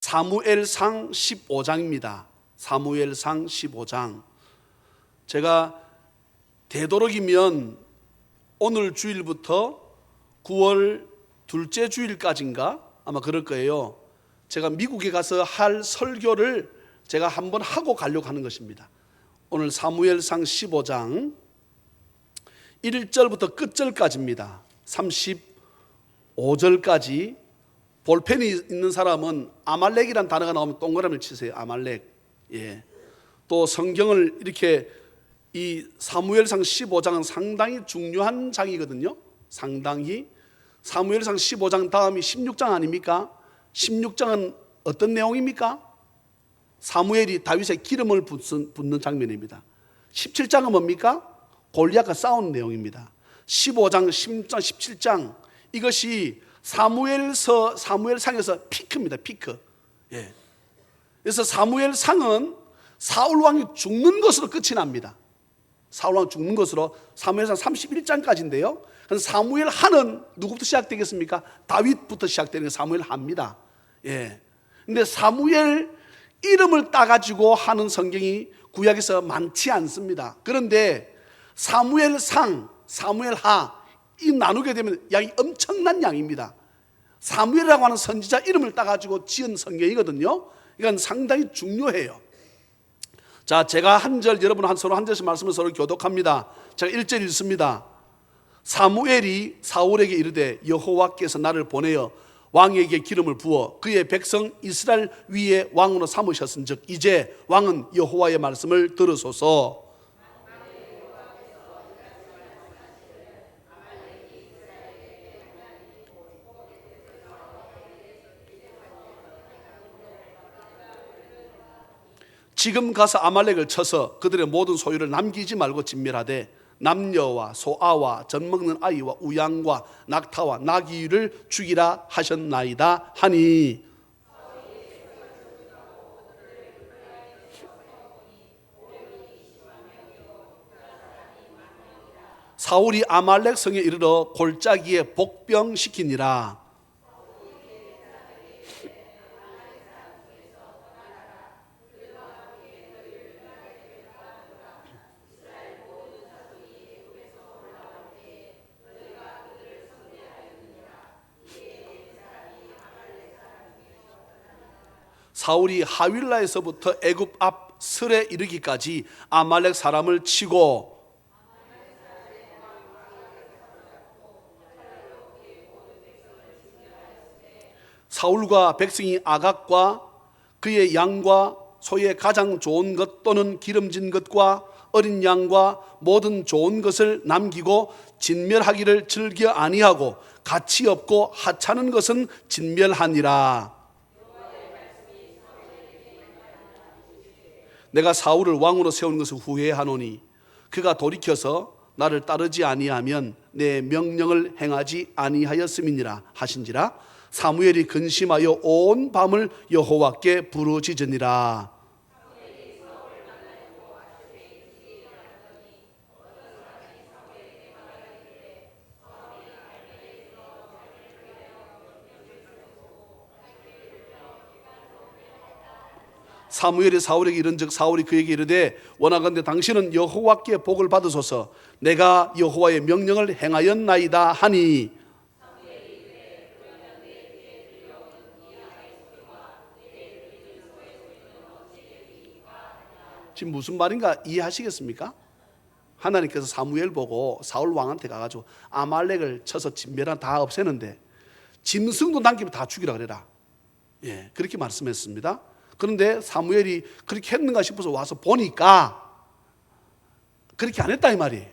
사무엘상 15장입니다. 사무엘상 15장. 제가 되도록이면 오늘 주일부터 9월 둘째 주일까지인가 아마 그럴 거예요. 제가 미국에 가서 할 설교를 제가 한번 하고 가려고 하는 것입니다. 오늘 사무엘상 15장 1절부터 끝절까지입니다. 35절까지. 볼펜이 있는 사람은 아말렉이란 단어가 나오면 동그라미를 치세요. 아말렉. 예. 또 성경을 이렇게 이 사무엘상 15장은 상당히 중요한 장이거든요. 상당히. 사무엘상 15장 다음이 16장 아닙니까? 16장은 어떤 내용입니까? 사무엘이 다윗의 기름을 붓는 장면입니다. 17장은 뭡니까? 골리앗과 싸우는 내용입니다. 15장, 16장, 17장 이것이 사무엘상에서 피크입니다. 피크. 예. 그래서 사무엘상은 사울 왕이 죽는 것으로 끝이 납니다. 사울 왕이 죽는 것으로 사무엘상 31장까지인데요. 사무엘 하는 누구부터 시작되겠습니까? 다윗부터 시작되는 게 사무엘 하입니다. 예. 근데 사무엘 이름을 따가지고 하는 성경이 구약에서 많지 않습니다. 그런데 사무엘상, 사무엘하 이 나누게 되면 양이 엄청난 양입니다. 사무엘이라고 하는 선지자 이름을 따가지고 지은 성경이거든요. 이건 상당히 중요해요. 자, 제가 한 절, 여러분 서로 한 절씩 말씀을 서로 교독합니다. 제가 1절 읽습니다. 사무엘이 사울에게 이르되 여호와께서 나를 보내어 왕에게 기름을 부어 그의 백성 이스라엘 위에 왕으로 삼으셨은즉 이제 왕은 여호와의 말씀을 들으소서. 지금 가서 아말렉을 쳐서 그들의 모든 소유를 남기지 말고 진멸하되 남녀와 소아와 젖먹는 아이와 우양과 낙타와 나귀를 죽이라 하셨나이다 하니, 사울이 아말렉 성에 이르러 골짜기에 복병시키니라. 사울이 하윌라에서부터 애굽 앞 설에 이르기까지 아말렉 사람을 치고 사울과 백성이 아각과 그의 양과 소의 가장 좋은 것 또는 기름진 것과 어린 양과 모든 좋은 것을 남기고 진멸하기를 즐겨 아니하고 가치 없고 하찮은 것은 진멸하니라. 내가 사울을 왕으로 세운 것을 후회하노니 그가 돌이켜서 나를 따르지 아니하면 내 명령을 행하지 아니하였음이니라 하신지라. 사무엘이 근심하여 온 밤을 여호와께 부르짖으니라. 사무엘이 사울에게 이른즉 사울이 그에게 이르되 원하건대 당신은 여호와께 복을 받으소서. 내가 여호와의 명령을 행하였나이다 하니, 지금 무슨 말인가 이해하시겠습니까? 하나님께서 사무엘 보고 사울 왕한테 가가지고 아말렉을 쳐서 진멸한 다 없애는데 짐승도 남기면 다 죽이라 그래라. 예, 그렇게 말씀했습니다. 그런데 사무엘이 그렇게 했는가 싶어서 와서 보니까 그렇게 안 했다 이 말이에요.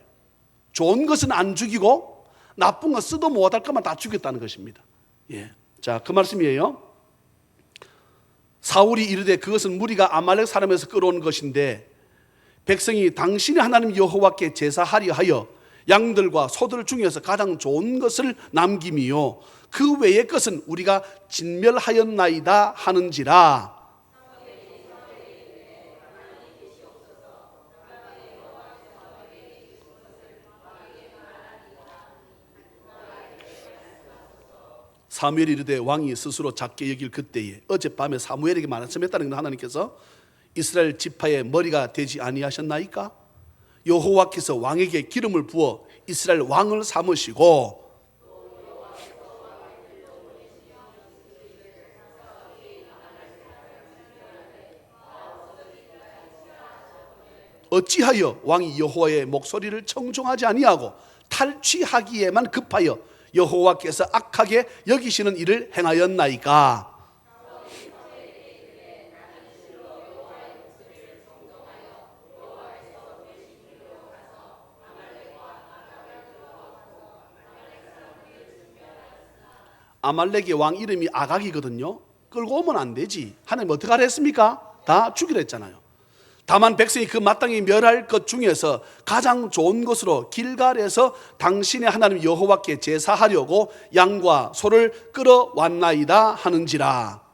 좋은 것은 안 죽이고 나쁜 거 쓰도 못할 것만 다 죽였다는 것입니다. 예, 자, 그 말씀이에요. 사울이 이르되 그것은 무리가 아말렉 사람에서 끌어온 것인데 백성이 당신이 하나님 여호와께 제사하려 하여 양들과 소들 중에서 가장 좋은 것을 남김이요 그 외의 것은 우리가 진멸하였나이다 하는지라. 사무엘이 이르되 왕이 스스로 작게 여길 그때에 어젯밤에 사무엘에게 말씀했다는 건 하나님께서 이스라엘 지파의 머리가 되지 아니하셨나이까? 여호와께서 왕에게 기름을 부어 이스라엘 왕을 삼으시고 어찌하여 왕이 여호와의 목소리를 청종하지 아니하고 탈취하기에만 급하여 여호와께서 악하게 여기시는 일을 행하였나이까? 아말렉의 왕 이름이 아각이거든요. 끌고 오면 안 되지. 하나님 어떻게 하라 했습니까? 다 죽이라 했잖아요. 다만 백성이 그 마땅히 멸할 것 중에서 가장 좋은 것으로 길갈에서 당신의 하나님 여호와께 제사하려고 양과 소를 끌어왔나이다 하는지라.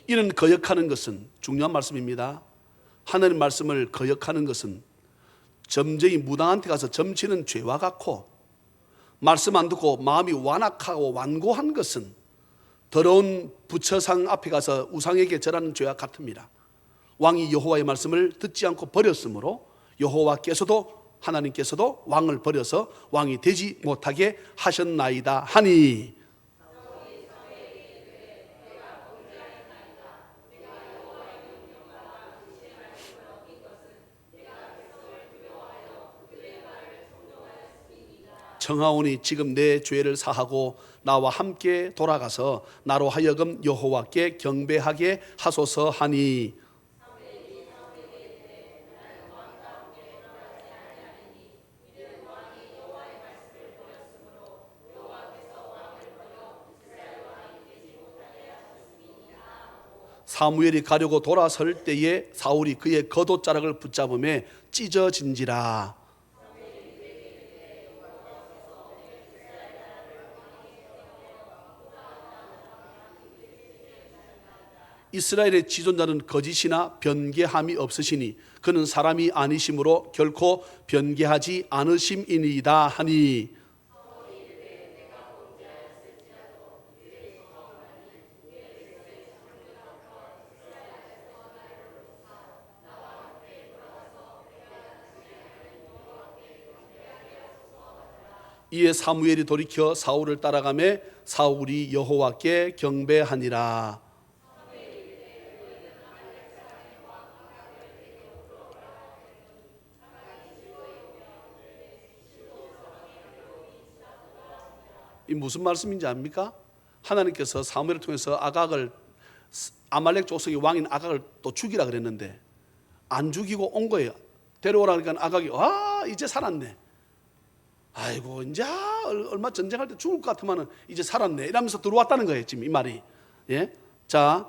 이는 거역하는 것은 중요한 말씀입니다. 하나님 말씀을 거역하는 것은 점쟁이 무당한테 가서 점치는 죄와 같고, 말씀 안 듣고 마음이 완악하고 완고한 것은 더러운 부처상 앞에 가서 우상에게 절하는 죄와 같습니다. 왕이 여호와의 말씀을 듣지 않고 버렸으므로 여호와께서도 하나님께서도 왕을 버려서 왕이 되지 못하게 하셨나이다 하니, 청하오니 지금 내 죄를 사하고 나와 함께 돌아가서 나로 하여금 여호와께 경배하게 하소서 하니, 사무엘이 가려고 돌아설 때에 사울이 그의 겉옷자락을 붙잡음에 찢어진지라. 이스라엘의 지존자는 거짓이나 변개함이 없으시니 그는 사람이 아니심으로 결코 변개하지 않으심이니이다 하니, 이에 사무엘이 돌이켜 사울을 따라가매 사울이 여호와께 경배하니라. 이 무슨 말씀인지 압니까? 하나님께서 사무엘을 통해서 아각을, 아말렉 족속의 왕인 아각을 또 죽이라 그랬는데 안 죽이고 온 거예요. 데려오라 그러니까 아각이 이제 살았네. 아이고 이제 얼마 전쟁할 때 죽을 것 같으면 이제 살았네 이러면서 들어왔다는 거예요. 지금 이 말이. 예? 자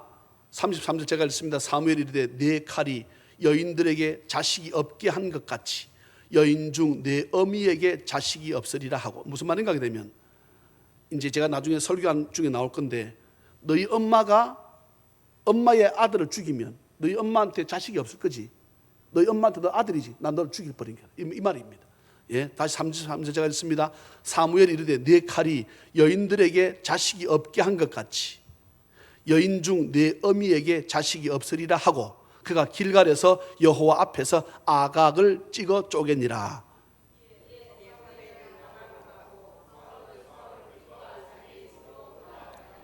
33절 제가 읽습니다. 사무엘이 이르되 내 칼이 여인들에게 자식이 없게 한 것 같이 여인 중 내 어미에게 자식이 없으리라 하고, 무슨 말인가 하게 되면 이제 제가 나중에 설교한 중에 나올 건데, 너희 엄마가 엄마의 아들을 죽이면 너희 엄마한테 자식이 없을 거지. 너희 엄마한테 너 아들이지. 난 너를 죽일 거니까. 이 말입니다. 예, 다시 33절 제가 읽습니다. 사무엘이 이르되 내 칼이 여인들에게 자식이 없게 한 것 같이 여인 중 내 어미에게 자식이 없으리라 하고, 그가 길갈에서 여호와 앞에서 아각을 찍어 쪼개니라.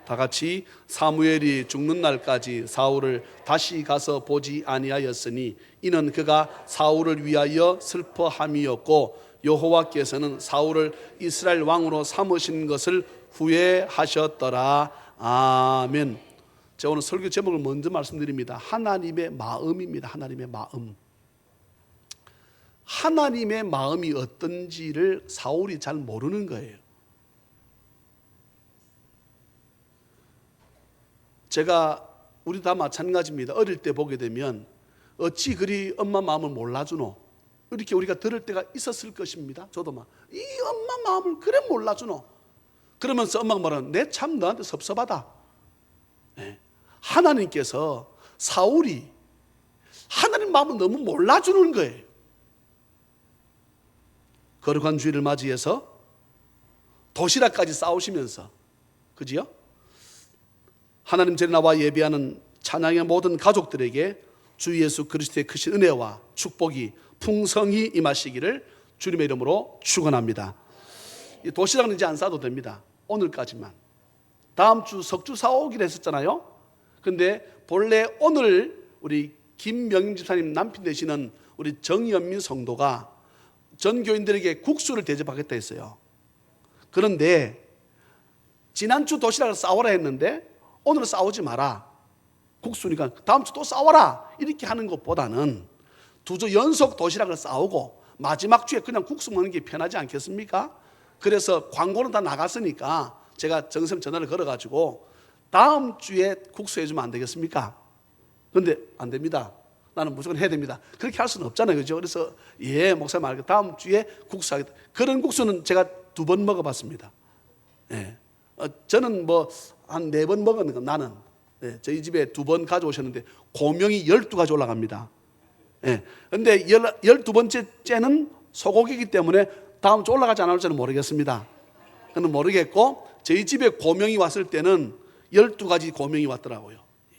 다 같이 사무엘이 죽는 날까지 사울을 다시 가서 보지 아니하였으니 이는 그가 사울을 위하여 슬퍼함이었고 여호와께서는 사울을 이스라엘 왕으로 삼으신 것을 후회하셨더라. 아멘. 제가 오늘 설교 제목을 먼저 말씀드립니다. 하나님의 마음입니다. 하나님의 마음. 하나님의 마음이 어떤지를 사울이 잘 모르는 거예요. 제가 우리 다 마찬가지입니다. 어릴 때 보게 되면 어찌 그리 엄마 마음을 몰라주노? 이렇게 우리가 들을 때가 있었을 것입니다. 저도 막 이 엄마 마음을 그래 몰라주노? 그러면서 엄마가 말하는 내 참 너한테 섭섭하다. 하나님께서 사울이 하나님 마음을 너무 몰라주는 거예요. 거룩한 주일을 맞이해서 도시락까지 싸우시면서, 그지요? 하나님 전에 나와 예배하는 찬양의 모든 가족들에게 주 예수 그리스도의 크신 은혜와 축복이 풍성히 임하시기를 주님의 이름으로 축원합니다. 도시락은 이제 안 싸도 됩니다. 오늘까지만. 다음 주 석주 사오기로 했었잖아요. 근데 본래 오늘 우리 김명임 집사님 남편 되시는 우리 정연민 성도가 전 교인들에게 국수를 대접하겠다 했어요. 그런데 지난주 도시락을 싸오라 했는데 오늘은 싸우지 마라. 국수니까 다음 주 또 싸워라. 이렇게 하는 것보다는 두 주 연속 도시락을 싸우고 마지막 주에 그냥 국수 먹는 게 편하지 않겠습니까? 그래서 광고는 다 나갔으니까 제가 정선 전화를 걸어가지고 다음 주에 국수 해주면 안 되겠습니까? 그런데 안 됩니다. 나는 무조건 해야 됩니다. 그렇게 할 수는 없잖아요. 그죠? 그래서 예, 목사님 알겠다. 다음 주에 국수 하겠다. 그런 국수는 제가 2번 먹어봤습니다. 예. 저는 뭐 한 4번 먹었는데 나는 저희 집에 2번 가져오셨는데 고명이 12가지 올라갑니다. 그런데 12번째는 소고기이기 때문에 다음 주 올라가지 않을지는 모르겠습니다. 그건 모르겠고 저희 집에 고명이 왔을 때는 12가지 고명이 왔더라고요.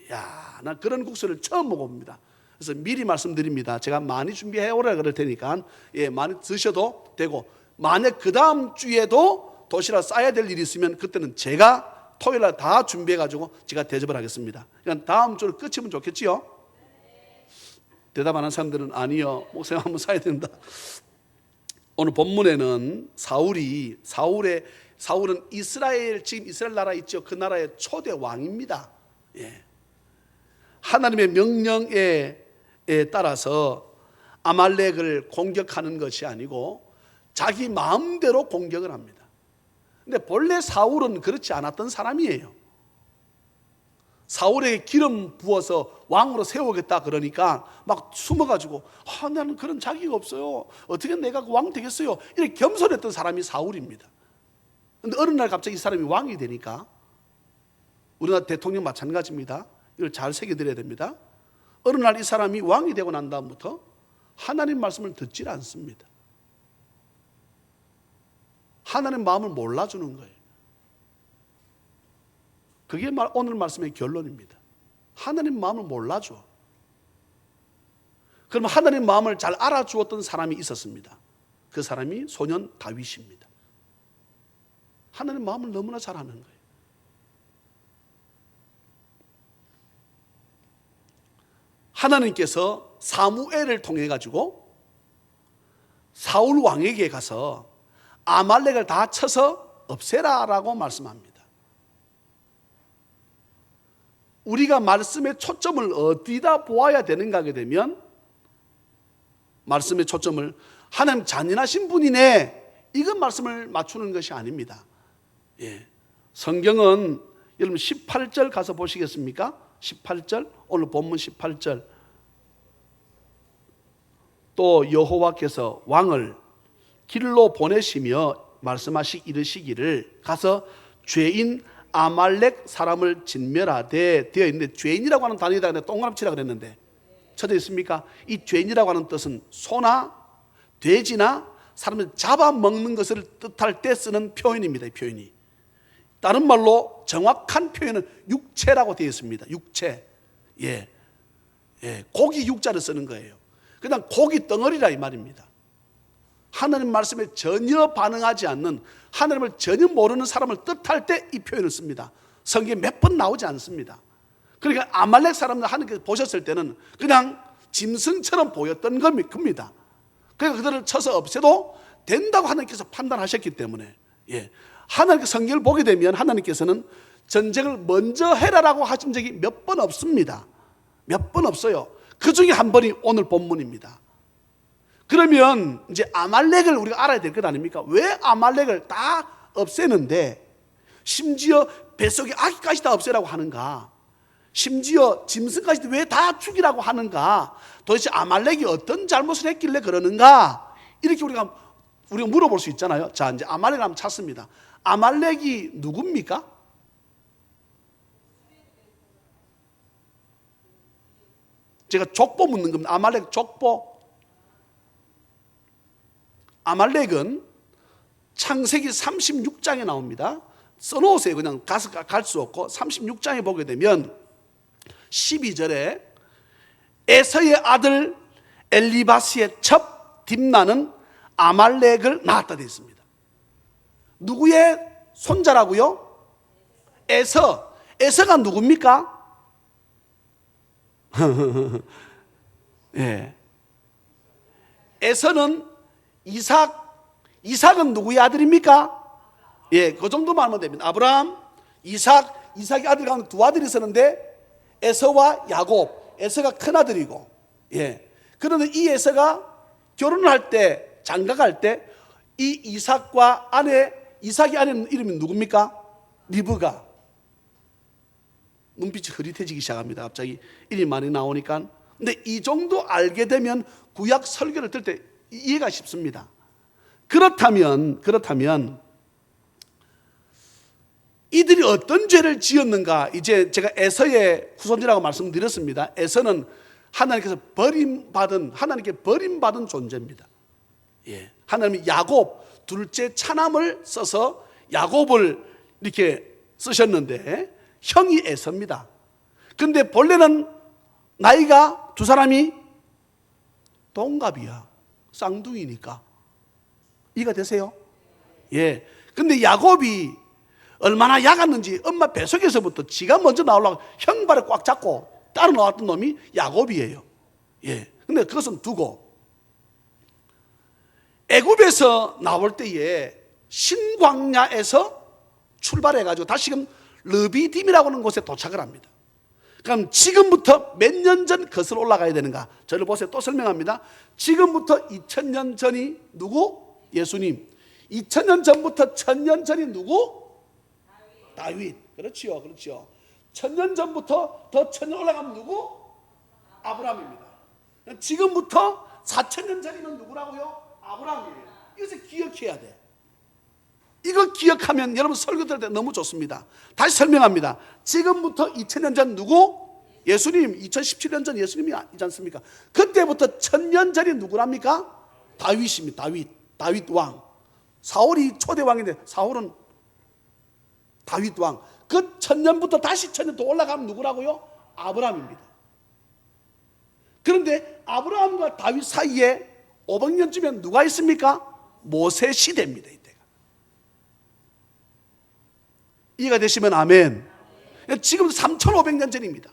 이야, 난 그런 국수를 처음 먹어봅니다. 그래서 미리 말씀드립니다. 제가 많이 준비해 오라 그럴 테니까 많이 드셔도 되고, 만약 그 다음 주에도 도시락 싸야 될 일이 있으면 그때는 제가 토요일날 다 준비해가지고 제가 대접을 하겠습니다. 그러니까 다음 주를 끝이면 좋겠지요? 대답 안 한 사람들은 아니요, 목사님 한번 사야 된다. 오늘 본문에는 사울은 지금 이스라엘 나라 있죠. 그 나라의 초대 왕입니다. 하나님의 명령에 따라서 아말렉을 공격하는 것이 아니고 자기 마음대로 공격을 합니다. 근데 본래 사울은 그렇지 않았던 사람이에요. 사울에게 기름 부어서 왕으로 세우겠다 그러니까 막 숨어가지고 나는 그런 자격이 없어요. 어떻게 내가 왕 되겠어요? 이렇게 겸손했던 사람이 사울입니다. 근데 어느 날 갑자기 이 사람이 왕이 되니까, 우리나라 대통령 마찬가지입니다. 이걸 잘 새겨드려야 됩니다. 어느 날 이 사람이 왕이 되고 난 다음부터 하나님 말씀을 듣질 않습니다. 하나님 마음을 몰라주는 거예요. 그게 오늘 말씀의 결론입니다. 하나님 마음을 몰라줘. 그럼 하나님 마음을 잘 알아주었던 사람이 있었습니다. 그 사람이 소년 다윗입니다. 하나님 마음을 너무나 잘 아는 거예요. 하나님께서 사무엘을 통해 가지고 사울 왕에게 가서 아말렉을 다 쳐서 없애라라고 말씀합니다. 우리가 말씀의 초점을 어디다 보아야 되는가 하게 되면, 말씀의 초점을 하나님 잔인하신 분이네, 이건 말씀을 맞추는 것이 아닙니다. 성경은 여러분 18절 가서 보시겠습니까? 18절, 오늘 본문 18절. 또 여호와께서 왕을 길로 보내시며 이르시기를 가서 죄인 아말렉 사람을 진멸하되, 되어 있는데 죄인이라고 하는 단어에다 동그라미 치라 그랬는데 쳐져 있습니까? 이 죄인이라고 하는 뜻은 소나 돼지나 사람을 잡아먹는 것을 뜻할 때 쓰는 표현입니다. 이 표현이 다른 말로 정확한 표현은 육체라고 되어 있습니다. 육체. 고기 육자를 쓰는 거예요. 그냥 고기 덩어리라 이 말입니다. 하나님 말씀에 전혀 반응하지 않는, 하나님을 전혀 모르는 사람을 뜻할 때 이 표현을 씁니다. 성경에 몇 번 나오지 않습니다. 그러니까 아말렉 사람들 하나님께서 보셨을 때는 그냥 짐승처럼 보였던 겁니다. 그러니까 그들을 쳐서 없애도 된다고 하나님께서 판단하셨기 때문에, 하나님께 성경을 보게 되면 하나님께서는 전쟁을 먼저 해라라고 하신 적이 몇 번 없습니다. 몇 번 없어요. 그 중에 한 번이 오늘 본문입니다. 그러면 이제 아말렉을 우리가 알아야 될 것 아닙니까? 왜 아말렉을 다 없애는데 심지어 뱃속에 아기까지 다 없애라고 하는가? 심지어 짐승까지도 왜 다 죽이라고 하는가? 도대체 아말렉이 어떤 잘못을 했길래 그러는가? 이렇게 우리가 물어볼 수 있잖아요. 자, 이제 아말렉을 한번 찾습니다. 아말렉이 누굽니까? 제가 족보 묻는 겁니다. 아말렉 족보. 아말렉은 창세기 36장에 나옵니다. 써놓으세요. 그냥 가서 갈 수 없고 36장에 보게 되면 12절에 에서의 아들 엘리바스의 첩 딥나는 아말렉을 낳았다 되어 있습니다. 누구의 손자라고요? 에서. 에서가 누굽니까? 예. 에서는 이삭은 누구의 아들입니까? 예, 그 정도만 하면 됩니다. 아브라함, 이삭의 아들 가운데 두 아들이 있었는데 에서와 야곱. 에서가 큰 아들이고, 예. 그런데 이 에서가 결혼을 할 때, 장가갈 때, 이 이삭의 아내는 이름이 누굽니까? 리브가. 눈빛이 흐릿해지기 시작합니다. 갑자기 이름이 많이 나오니까. 근데 이 정도 알게 되면 구약 설교를 들 때 이해가 쉽습니다. 그렇다면 이들이 어떤 죄를 지었는가? 이제 제가 에서의 후손이라고 말씀드렸습니다. 에서는 하나님께 버림받은 존재입니다. 예. 하나님이 야곱 둘째 차남을 써서 야곱을 이렇게 쓰셨는데 형이 에서입니다. 근데 본래는 나이가 두 사람이 동갑이야. 쌍둥이니까. 이해가 되세요? 예. 근데 야곱이 얼마나 약았는지 엄마 뱃속에서부터 지가 먼저 나오려고 형발을 꽉 잡고 따라 나왔던 놈이 야곱이에요. 예. 근데 그것은 두고 애굽에서 나올 때에 신광야에서 출발해가지고 다시금 르비딤이라고 하는 곳에 도착을 합니다. 그럼 지금부터 몇 년 전 거슬러 올라가야 되는가? 저를 보세요. 또 설명합니다. 지금부터 2000년 전이 누구? 예수님. 2000년 전부터 1000년 전이 누구? 다윗. 그렇지요. 1000년 전부터 더 1000년 올라가면 누구? 아브라함입니다. 지금부터 4000년 전이면 누구라고요? 아브라함이에요. 이것을 기억해야 돼. 이거 기억하면 여러분 설교 들을 때 너무 좋습니다. 다시 설명합니다. 지금부터 2000년 전 누구? 예수님. 2017년 전 예수님이지 않습니까? 그때부터 1000년 전이 누구랍니까? 다윗입니다. 다윗 왕. 사울이 초대 왕인데 사울은 다윗 왕. 그 1000년부터 다시 1000년 더 올라가면 누구라고요? 아브라함입니다. 그런데 아브라함과 다윗 사이에 500년쯤엔 누가 있습니까? 모세 시대입니다. 이때가. 이해가 되시면 아멘. 지금 3500년 전입니다.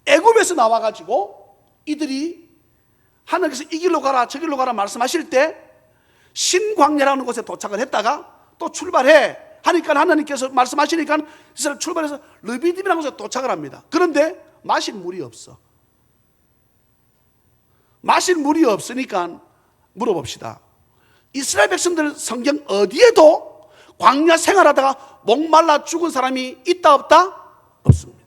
애굽에서 나와가지고 이들이 하나님께서 이 길로 가라 저 길로 가라 말씀하실 때 신광야라는 곳에 도착을 했다가 또 출발해 하니까 하나님께서 말씀하시니까 이스라엘 출발해서 르비딤이라는 곳에 도착을 합니다. 그런데 마실 물이 없어. 마실 물이 없으니까 물어봅시다. 이스라엘 백성들 성경 어디에도 광야 생활하다가 목말라 죽은 사람이 있다 없다? 없습니다.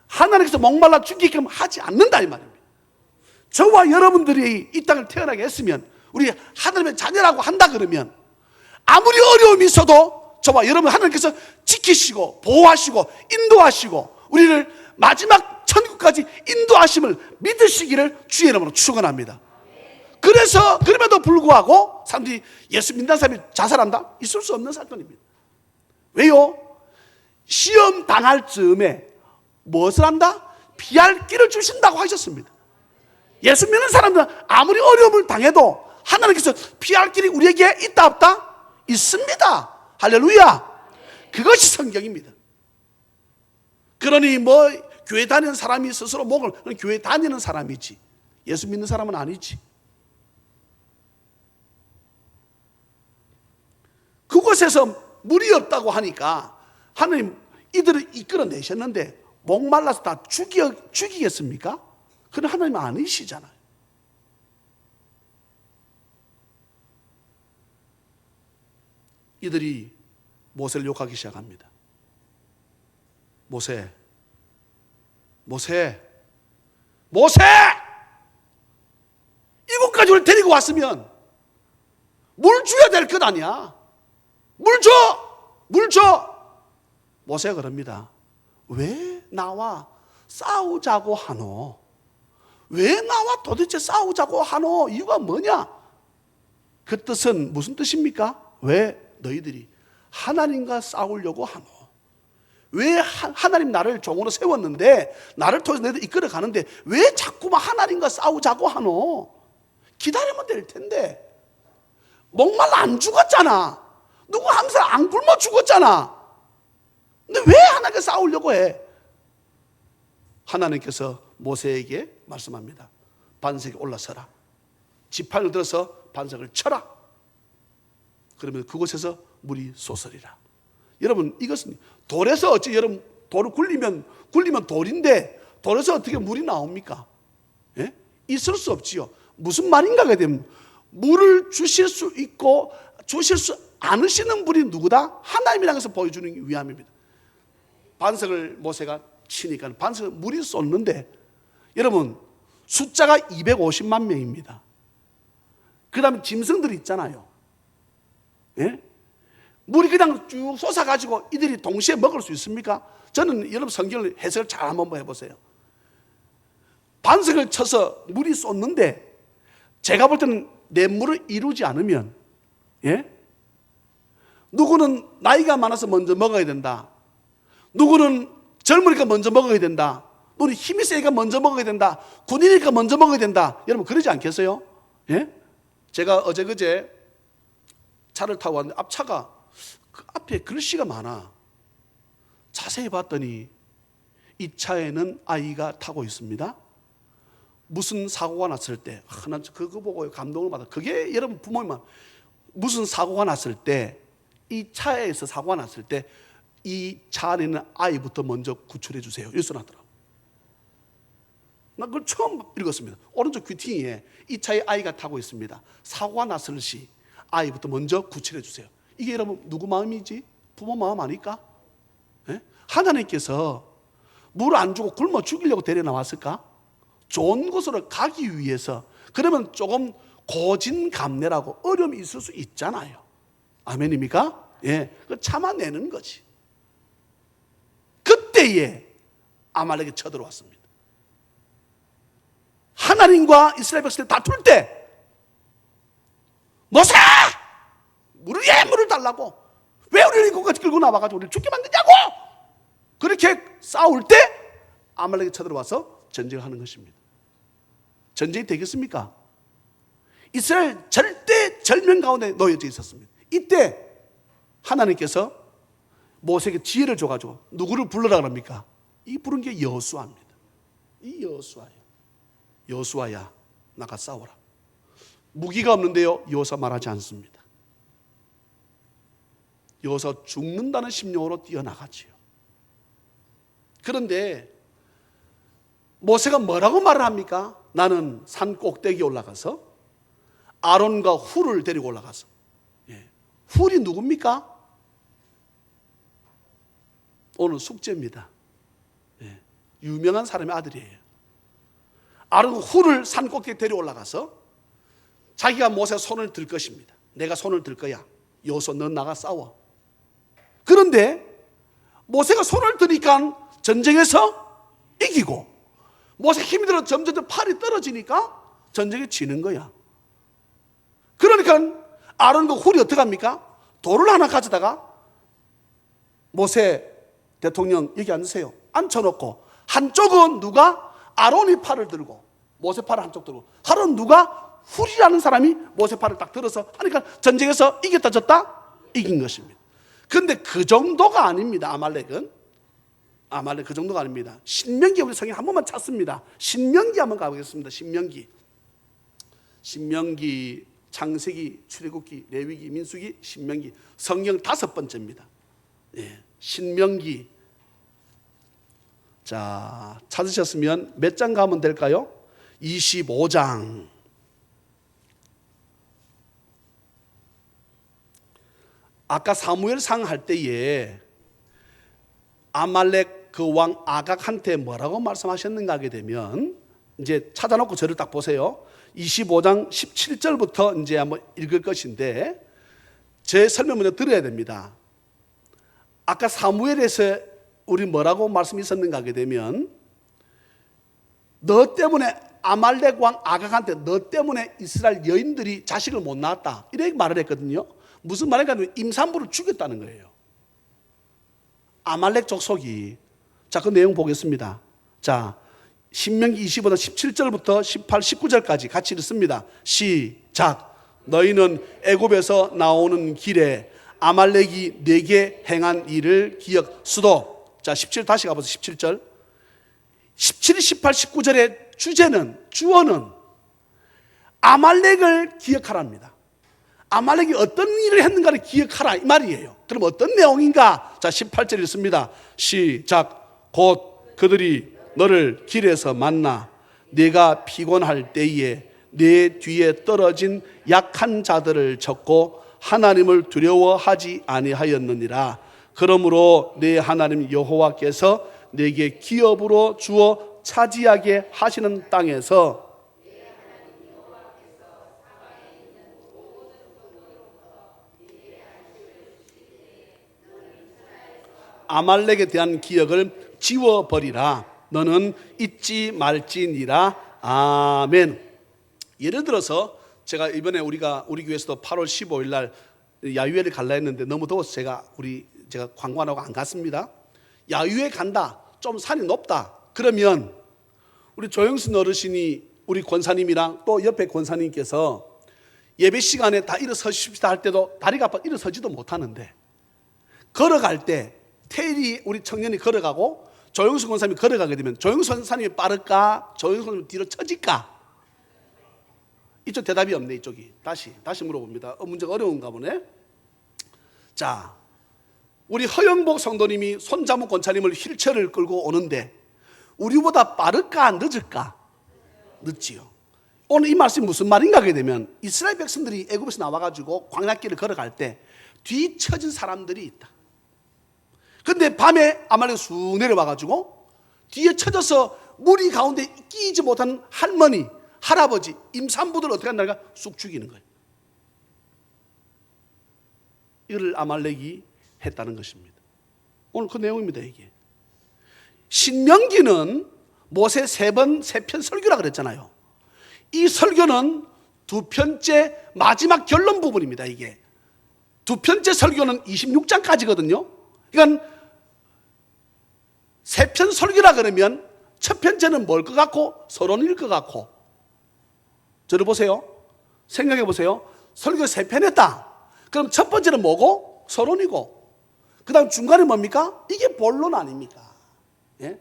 하나님께서 목말라 죽이게끔 하지 않는다 이 말입니다. 저와 여러분들이 이 땅을 태어나게 했으면 우리 하나님의 자녀라고 한다 그러면 아무리 어려움이 있어도 저와 여러분 하나님께서 지키시고 보호하시고 인도하시고 우리를 마지막 천국까지 인도하심을 믿으시기를 주의 이름으로 축원합니다. 그래서 그럼에도 불구하고 사람들이 예수 믿는 사람이 자살한다? 있을 수 없는 사건입니다. 왜요? 시험 당할 즈음에 무엇을 한다? 피할 길을 주신다고 하셨습니다. 예수 믿는 사람들은 아무리 어려움을 당해도 하나님께서 피할 길이 우리에게 있다 없다? 있습니다. 할렐루야. 그것이 성경입니다. 그러니 뭐 교회 다니는 사람이 스스로 목을 교회 다니는 사람이지 예수 믿는 사람은 아니지. 그곳에서 물이 없다고 하니까 하나님 이들을 이끌어내셨는데 목말라서 다 죽이겠습니까? 그건 하나님은 아니시잖아요. 이들이 모세를 욕하기 시작합니다. 모세 이곳까지 우리 데리고 왔으면 물 줘야 될 것 아니야. 물 줘. 모세가 그럽니다. 왜 나와 싸우자고 하노? 왜 나와 도대체 싸우자고 하노? 이유가 뭐냐? 그 뜻은 무슨 뜻입니까? 왜 너희들이 하나님과 싸우려고 하노? 왜 하나님 나를 종으로 세웠는데, 나를 통해서 너희들 이끌어 가는데 왜 자꾸만 하나님과 싸우자고 하노? 기다리면 될 텐데. 목말라 안 죽었잖아. 누구 항상 안 굶어 죽었잖아. 근데 왜 하나님과 싸우려고 해? 하나님께서 모세에게 말씀합니다. 반석에 올라서라. 지팡이를 들어서 반석을 쳐라. 그러면 그곳에서 물이 솟으리라. 여러분, 이것은 돌에서 어찌, 여러분, 돌을 굴리면 돌인데 돌에서 어떻게 물이 나옵니까? 예? 있을 수 없지요. 무슨 말인가 하게 되면 물을 주실 수 있고 주실 수 않으시는 분이 누구다? 하나님이라는 것을 보여주는 위함입니다. 반석을 모세가 치니까 반석에 물이 쏟는데, 여러분, 숫자가 250만 명입니다. 그 다음에 짐승들이 있잖아요. 예? 물이 그냥 쭉 솟아가지고 이들이 동시에 먹을 수 있습니까? 저는 여러분 성경을 해석을 잘 한번 해보세요. 반석을 쳐서 물이 쏟는데, 제가 볼 때는 냇물을 이루지 않으면, 예? 누구는 나이가 많아서 먼저 먹어야 된다. 누구는 젊으니까 먼저 먹어야 된다. 누구는 힘이 세니까 먼저 먹어야 된다. 군인이니까 먼저 먹어야 된다. 여러분 그러지 않겠어요? 예? 제가 어제 그제 차를 타고 왔는데 앞차가 그 앞에 글씨가 많아. 자세히 봤더니 이 차에는 아이가 타고 있습니다. 무슨 사고가 났을 때, 난 그거 보고 감동을 받아. 그게 여러분 부모님, 무슨 사고가 났을 때, 이 차에서 사고가 났을 때 이 차 안에 있는 아이부터 먼저 구출해 주세요. 이렇게 써놨더라고. 나 그걸 처음 읽었습니다. 오른쪽 귀퉁이에 이 차에 아이가 타고 있습니다. 사고가 났을 시 아이부터 먼저 구출해 주세요. 이게 여러분 누구 마음이지? 부모 마음 아닐까? 예? 하나님께서 물 안 주고 굶어 죽이려고 데려 나왔을까? 좋은 곳으로 가기 위해서. 그러면 조금 고진감래라고 어려움이 있을 수 있잖아요. 아멘입니까? 예, 그 참아내는 거지. 그때에 아말렉이 쳐들어왔습니다. 하나님과 이스라엘 백성들이 다툴 때 모세! 물을 달라고. 왜 우리를 이곳까지 끌고 나와가지고 우리를 죽게 만드냐고! 그렇게 싸울 때 아말렉이 쳐들어와서 전쟁을 하는 것입니다. 전쟁이 되겠습니까? 이스라엘 절대 절명 가운데 놓여져 있었습니다. 이때 하나님께서 모세에게 지혜를 줘가지고 누구를 불러라 그럽니까? 이 부른 게 여호수아입니다. 이 여호수아예요. 여호수아야, 나가 싸워라. 무기가 없는데요, 여호수아 말하지 않습니다. 여호수아 죽는다는 심령으로 뛰어나가지요. 그런데 모세가 뭐라고 말을 합니까? 나는 산 꼭대기에 올라가서 아론과 훌을 데리고 올라가서. 예. 훌이 누굽니까? 오늘 숙제입니다. 예. 유명한 사람의 아들이에요. 아론과 훌을 산 꼭대기에 데리고 올라가서 자기가 모세 손을 들 것입니다. 내가 손을 들 거야. 여호수아 넌 나가 싸워. 그런데 모세가 손을 드니까 전쟁에서 이기고, 모세 힘이 들어 점점 팔이 떨어지니까 전쟁에 지는 거야. 그러니까 아론과 훌이 어떻게 합니까? 돌을 하나 가져다가 모세 대통령 여기 앉으세요. 앉혀놓고 한쪽은 누가? 아론이 팔을 들고 모세 팔을 한쪽 들고, 하루는 누가? 훌이라는 사람이 모세 팔을 딱 들어서 하니까 전쟁에서 이겼다 졌다? 이긴 것입니다. 그런데 그 정도가 아닙니다. 아말렉은 그 정도가 아닙니다. 신명기, 우리 성경 한 번만 찾습니다. 신명기 한번 가보겠습니다. 신명기, 창세기, 출애굽기, 레위기, 민수기, 신명기, 성경 5번째입니다. 예, 신명기. 자, 찾으셨으면 몇 장 가면 될까요? 25장. 아까 사무엘상 할 때에 아말렉 그 왕 아각한테 뭐라고 말씀하셨는가 하게 되면, 이제 찾아놓고 저를 딱 보세요. 25장 17절부터 이제 한번 읽을 것인데, 제 설명 먼저 들어야 됩니다. 아까 사무엘에서 우리 뭐라고 말씀이 있었는가 하게 되면 너 때문에 아말렉 왕 아각한테 너 때문에 이스라엘 여인들이 자식을 못 낳았다 이렇게 말을 했거든요. 무슨 말인가 하면 임산부를 죽였다는 거예요. 아말렉 족속이. 자, 그 내용 보겠습니다. 자, 신명기 25장 17절부터 18, 19절까지 같이 읽습니다. 시작. 너희는 애굽에서 나오는 길에 아말렉이 네게 행한 일을 기억. 수도. 자, 17 다시 가보세요. 17절. 17, 18, 19절의 주어는 아말렉을 기억하랍니다. 아말렉이 어떤 일을 했는가를 기억하라 이 말이에요. 그럼 어떤 내용인가? 자, 18절 읽습니다. 시작. 곧 그들이 너를 길에서 만나 네가 피곤할 때에 네 뒤에 떨어진 약한 자들을 쳤고 하나님을 두려워하지 아니하였느니라. 그러므로 네 하나님 여호와께서 네게 기업으로 주어 차지하게 하시는 땅에서 아말렉에 대한 기억을 지워버리라. 너는 잊지 말지니라. 아멘. 예를 들어서 제가 이번에 우리 교회에서도 8월 15일 날 야유회를 갈라 했는데 너무 더워서 제가 관광하고 안 갔습니다. 야유회 간다. 좀 산이 높다. 그러면 우리 조영순 어르신이 우리 권사님이랑 또 옆에 권사님께서 예배 시간에 다 일어서십시다 할 때도 다리가 아파 일어서지도 못하는데 걸어갈 때 테일이 우리 청년이 걸어가고 조영수 권사님이 걸어가게 되면 조영수 권사님이 빠를까? 조영수 권사님이 뒤로 처질까? 이쪽 대답이 없네. 이쪽이 다시 물어봅니다. 문제가 어려운가 보네. 자, 우리 허영복 성도님이 손자목 권사님을 휠체어를 끌고 오는데 우리보다 빠를까 늦을까? 늦지요. 오늘 이 말씀이 무슨 말인가 하게 되면 이스라엘 백성들이 애굽에서 나와가지고 광야길을 걸어갈 때 뒤처진 사람들이 있다. 근데 밤에 아말렉이 쑥 내려와가지고 뒤에 쳐져서 무리 가운데 끼지 못한 할머니, 할아버지, 임산부들 어떻게 한다니까 쑥 죽이는 거예요. 이걸 아말렉이 했다는 것입니다. 오늘 그 내용입니다. 이게 신명기는 모세 3편 설교라 그랬잖아요. 이 설교는 2편째 마지막 결론 부분입니다. 이게 2편째 설교는 26장까지거든요. 그러니까 3편 설교라 그러면 첫 편째는 뭘 것 같고 서론일 것 같고. 저를 보세요. 생각해 보세요. 설교 3편 했다. 그럼 첫 번째는 뭐고? 서론이고 그 다음 중간에 뭡니까? 이게 본론 아닙니까? 예?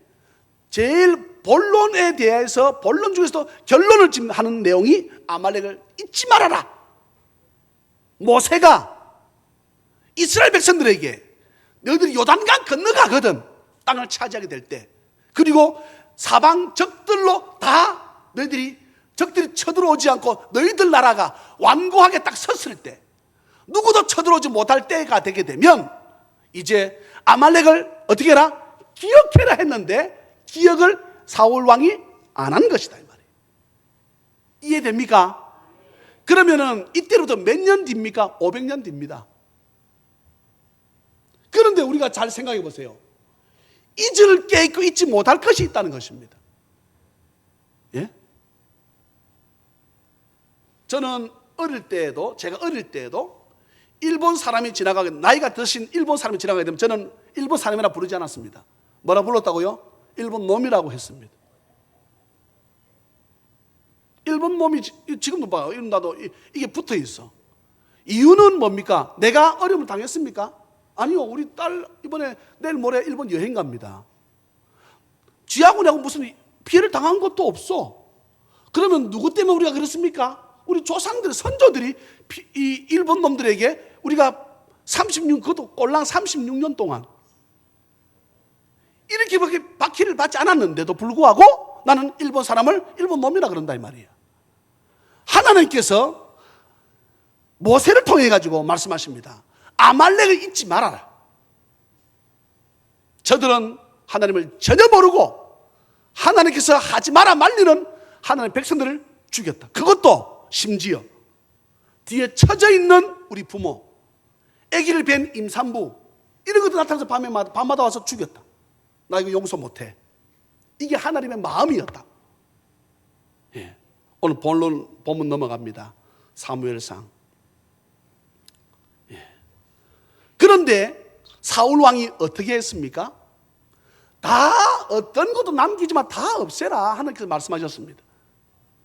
제일 본론에 대해서 본론 중에서도 결론을 하는 내용이 아말렉을 잊지 말아라. 모세가 이스라엘 백성들에게 너희들이 요단강 건너가거든 땅을 차지하게 될 때 그리고 사방 적들로 다 너희들이 적들이 쳐들어오지 않고 너희들 나라가 완고하게 딱 섰을 때 누구도 쳐들어오지 못할 때가 되게 되면 이제 아말렉을 어떻게 해라? 기억해라 했는데 기억을 사울 왕이 안 한 것이다 이 말이에요. 이해됩니까? 그러면은 이때로부터 몇 년 뒤입니까? 500년 뒤입니다. 그런데 우리가 잘 생각해 보세요. 잊을 게 있고 잊지 못할 것이 있다는 것입니다. 예? 저는 제가 어릴 때에도 일본 사람이 지나가게, 나이가 드신 일본 사람이 지나가게 되면 저는 일본 사람이라 부르지 않았습니다. 뭐라 불렀다고요? 일본 놈이라고 했습니다. 일본 놈이 지금도 봐요. 나도 이게 붙어 있어. 이유는 뭡니까? 내가 어려움을 당했습니까? 아니요. 우리 딸 이번에 내일 모레 일본 여행 갑니다. 쥐하고 내하고 무슨 피해를 당한 것도 없어. 그러면 누구 때문에 우리가 그렇습니까? 우리 조상들, 선조들이 이 일본 놈들에게 우리가 36, 그것도 꼴랑 36년 동안 이렇게 박해를 받지 않았는데도 불구하고 나는 일본 사람을 일본 놈이라 그런다 이 말이에요. 하나님께서 모세를 통해 가지고 말씀하십니다. 아말렉을 잊지 말아라. 저들은 하나님을 전혀 모르고 하나님께서 하지 마라 말리는 하나님의 백성들을 죽였다. 그것도 심지어 뒤에 처져 있는 우리 부모, 아기를 뵌 임산부 이런 것도 나타나서 밤마다 와서 죽였다. 나 이거 용서 못해. 이게 하나님의 마음이었다. 예. 오늘 본문 넘어갑니다. 사무엘상. 예. 그런데 사울 왕이 어떻게 했습니까? 다 어떤 것도 남기지만 다 없애라 하나님께서 말씀하셨습니다.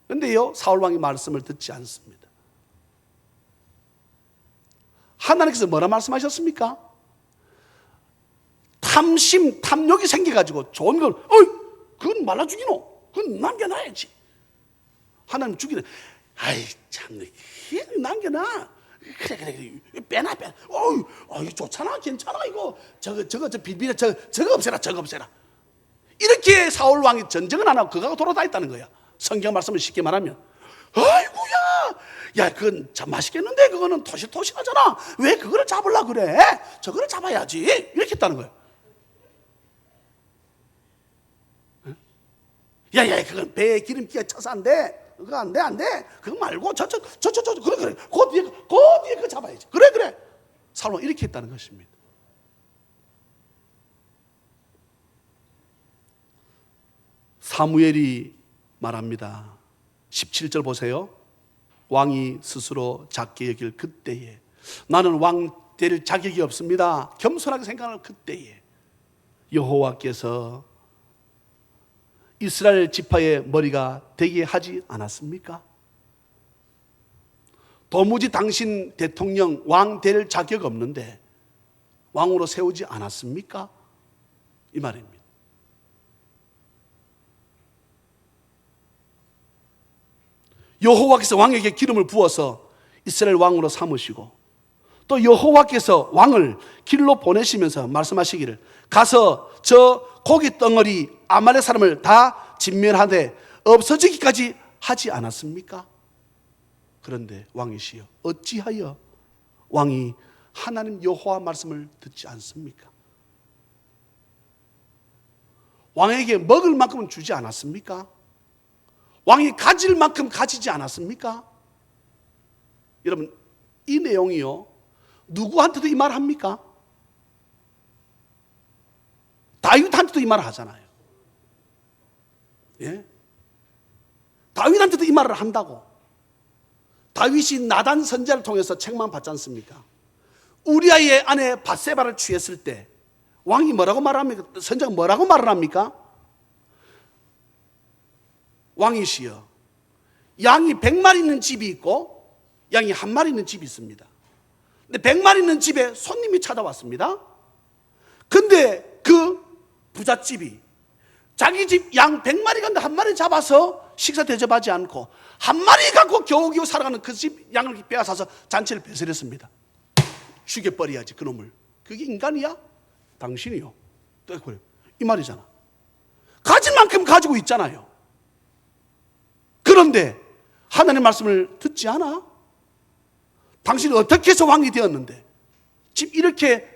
그런데요, 사울 왕이 말씀을 듣지 않습니다. 하나님께서 뭐라 말씀하셨습니까? 탐심, 탐욕이 생겨가지고 좋은 걸, 그건 말라 죽이노. 그건 남겨놔야지. 하나님 죽이네. 아이, 참, 남겨놔. 그래. 빼놔. 이거 좋잖아. 괜찮아. 이거. 저거 비비려. 저거 없애라. 이렇게 사울 왕이 전쟁은 안 하고 그거하고 돌아다녔다는 거야. 성경 말씀을 쉽게 말하면. 아이고야. 야, 그건 참 맛있겠는데 그거는 토실토실하잖아. 왜 그거를 잡으려고 그래? 저거를 잡아야지. 이렇게 했다는 거야. 야, 그건 배에 기름기가 쳐서 안 돼. 그거 안 돼. 그거 말고 그래. 그 뒤에 그거 잡아야지. 그래. 사울 왕 이렇게 했다는 것입니다. 사무엘이 말합니다. 17절 보세요. 왕이 스스로 작게 여길 그때에, 나는 왕 될 자격이 없습니다. 겸손하게 생각하는 그때에 여호와께서 이스라엘 지파의 머리가 되게 하지 않았습니까? 도무지 당신 대통령 왕 될 자격 없는데 왕으로 세우지 않았습니까? 이 말입니다. 여호와께서 왕에게 기름을 부어서 이스라엘 왕으로 삼으시고, 또 여호와께서 왕을 길로 보내시면서 말씀하시기를, 가서 저 고기 덩어리 아말렉 사람을 다 진멸하되 없어지기까지 하지 않았습니까? 그런데 왕이시여, 어찌하여 왕이 하나님 여호와 말씀을 듣지 않습니까? 왕에게 먹을 만큼은 주지 않았습니까? 왕이 가질 만큼 가지지 않았습니까? 여러분, 이 내용이요, 누구한테도 이 말 합니까? 다윗한테도 이 말을 하잖아요. 예? 다윗한테도 이 말을 한다고. 다윗이 나단 선지자를 통해서 책망 받지 않습니까? 우리아의 아내 밧세바를 취했을 때 왕이 뭐라고 말합니까? 선지자가 뭐라고 말을 합니까? 왕이시여, 양이 100마리 있는 집이 있고 양이 1마리 있는 집이 있습니다. 근데 100마리 있는 집에 손님이 찾아왔습니다. 근데 그 부잣집이 자기 집 양 100마리 가운데 1마리 잡아서 식사 대접하지 않고 1마리 갖고 겨우겨우 살아가는 그 집 양을 빼앗아서 잔치를 배설했습니다. 죽여버려야지 그놈을. 그게 인간이야? 당신이요. 그래. 이 말이잖아. 가진 만큼 가지고 있잖아요. 그런데 하나님의 말씀을 듣지 않아? 당신이 어떻게 해서 왕이 되었는데? 지금 이렇게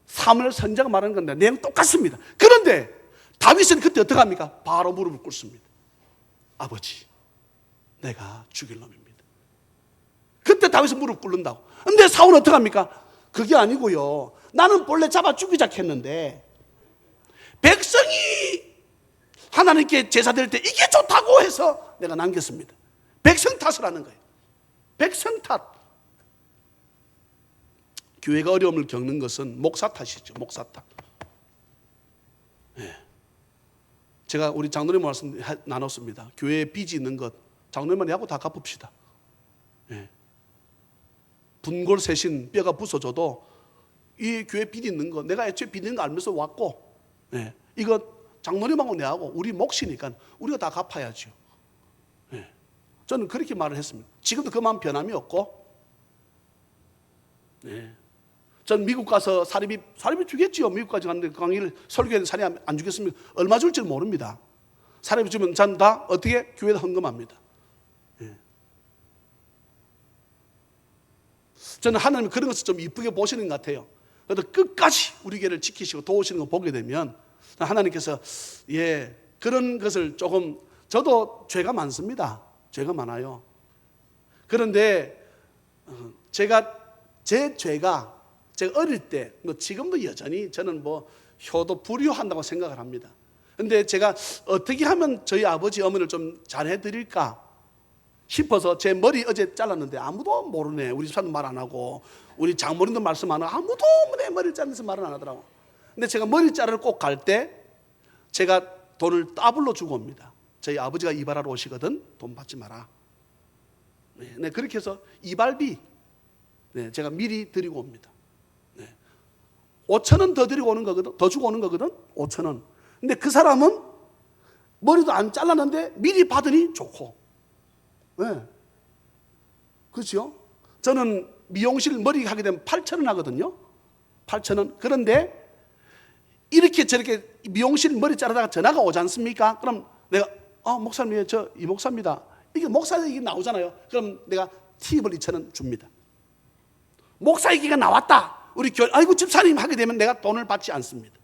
사무엘 선지자가 말하는 건데 내용 똑같습니다. 그런데 다윗은 그때 어떻게 합니까? 바로 무릎을 꿇습니다. 아버지, 내가 죽일 놈입니다. 그때 다윗은 무릎 꿇는다고. 근데 사울은 어떻게 합니까? 그게 아니고요, 나는 본래 잡아 죽이자 했는데 백성이 하나님께 제사 드릴 때 이게 좋다고 해서 내가 남겼습니다. 백성 탓을 하는 거예요. 백성 탓. 교회가 어려움을 겪는 것은 목사 탓이죠. 목사 탓. 예. 제가 우리 장로님 말씀 나눴습니다. 교회에 빚이 있는 것 장로님만 하고 다 갚읍시다. 예. 분골 세신 뼈가 부서져도 이 교회 빚 있는 거, 내가 애초에 빚 있는 거 알면서 왔고, 예. 이거 장로님하고 내하고 우리 몫이니까 우리가 다 갚아야죠. 예. 저는 그렇게 말을 했습니다. 지금도 그 마음 변함이 없고, 예. 전 미국 가서 사립이 주겠지요. 미국까지 갔는데 강의를 설교했는데 사립 안 주겠습니까? 얼마 줄지 모릅니다. 사립이 주면 전 다 어떻게 교회에 헌금합니다. 예. 저는 하나님 그런 것을 좀 이쁘게 보시는 것 같아요. 그래도 끝까지 우리 교회를 지키시고 도우시는 거 보게 되면 하나님께서 그런 것을 조금, 저도 죄가 많습니다. 죄가 많아요. 그런데 제 죄가 제가 어릴 때, 지금도 여전히 저는 효도 불효한다고 생각을 합니다. 근데 제가 어떻게 하면 저희 아버지 어머니를 좀 잘해드릴까 싶어서 제 머리 어제 잘랐는데 아무도 모르네. 우리 집사람 말 안 하고 우리 장모님도 말씀 안 하고 아무도 내 머리를 자르면서 말을 안 하더라고. 근데 제가 머리 자르러 꼭 갈 때 제가 돈을 더블로 주고 옵니다. 저희 아버지가 이발하러 오시거든. 돈 받지 마라. 네, 그렇게 해서 이발비 제가 미리 드리고 옵니다. 5,000원 더 드리고 오는 거거든. 더 주고 오는 거거든. 5,000원. 근데 그 사람은 머리도 안 잘랐는데 미리 받으니 좋고. 왜? 그렇죠? 저는 미용실 머리 하게 되면 8,000원 하거든요. 8,000원. 그런데 이렇게 저렇게 미용실 머리 자르다가 전화가 오지 않습니까? 그럼 내가 목사님, 저 이 목사입니다. 이게 목사 얘기 나오잖아요. 그럼 내가 팁을 2,000원 줍니다. 목사 얘기가 나왔다. 우리 교회, 아이고 집사님 하게 되면 내가 돈을 받지 않습니다.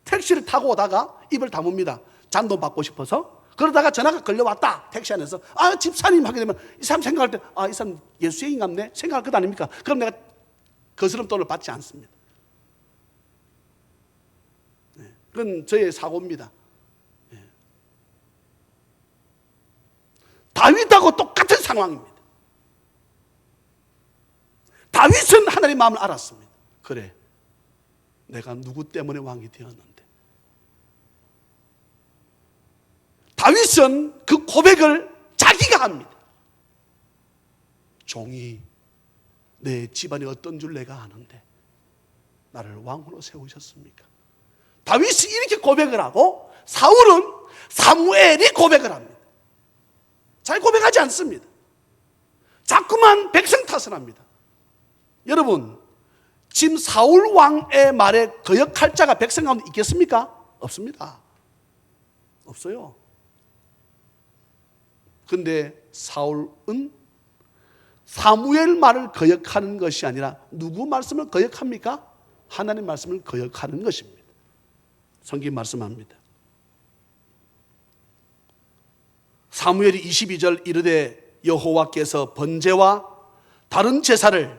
택시를 타고 오다가 입을 다뭅니다. 잔돈 받고 싶어서. 그러다가 전화가 걸려왔다. 택시 안에서. 집사님 하게 되면 이 사람 생각할 때, 이 사람 예수쟁이 같네. 생각할 것 아닙니까? 그럼 내가 거스름 돈을 받지 않습니다. 그건 저의 사고입니다. 다윗하고 똑같은 상황입니다. 다윗은 하나님의 마음을 알았습니다. 그래, 내가 누구 때문에 왕이 되었는데. 다윗은 그 고백을 자기가 합니다. 종이 내 집안이 어떤 줄 내가 아는데 나를 왕으로 세우셨습니까? 다윗이 이렇게 고백을 하고 사울은 사무엘이 고백을 합니다. 잘 고백하지 않습니다. 자꾸만 백성 탓을 합니다. 여러분, 지금 사울 왕의 말에 거역할 자가 백성 가운데 있겠습니까? 없습니다. 없어요. 그런데 사울은 사무엘 말을 거역하는 것이 아니라 누구 말씀을 거역합니까? 하나님 말씀을 거역하는 것입니다. 성경 말씀합니다. 사무엘이 22절 이르되 여호와께서 번제와 다른 제사를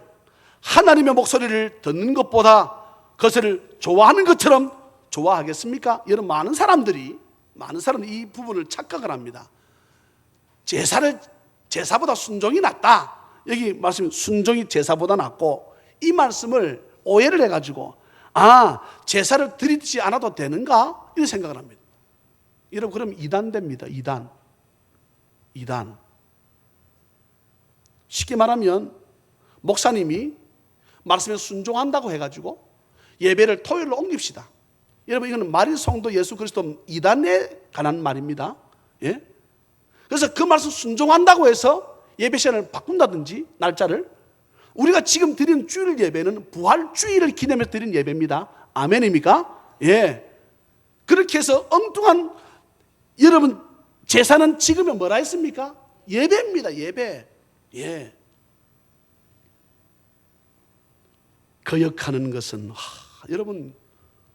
하나님의 목소리를 듣는 것보다 그것을 좋아하는 것처럼 좋아하겠습니까? 여러분, 많은 사람들이 이 부분을 착각을 합니다. 제사보다 순종이 낫다. 여기 말씀이 순종이 제사보다 낫고, 이 말씀을 오해를 해가지고 제사를 드리지 않아도 되는가? 이런 생각을 합니다. 여러분, 그럼 이단됩니다. 이단. 쉽게 말하면 목사님이 말씀에 순종한다고 해가지고 예배를 토요일로 옮깁시다. 여러분, 이거는 말일 성도 예수 그리스도 이단에 관한 말입니다. 예? 그래서 그 말씀 순종한다고 해서 예배 시간을 바꾼다든지 날짜를, 우리가 지금 드리는 주일 예배는 부활주일을 기념해서 드리는 예배입니다. 아멘입니까? 예. 그렇게 해서 엉뚱한, 여러분, 제사는 지금은 뭐라 했습니까? 예배입니다. 예배. 예. 거역하는 것은 여러분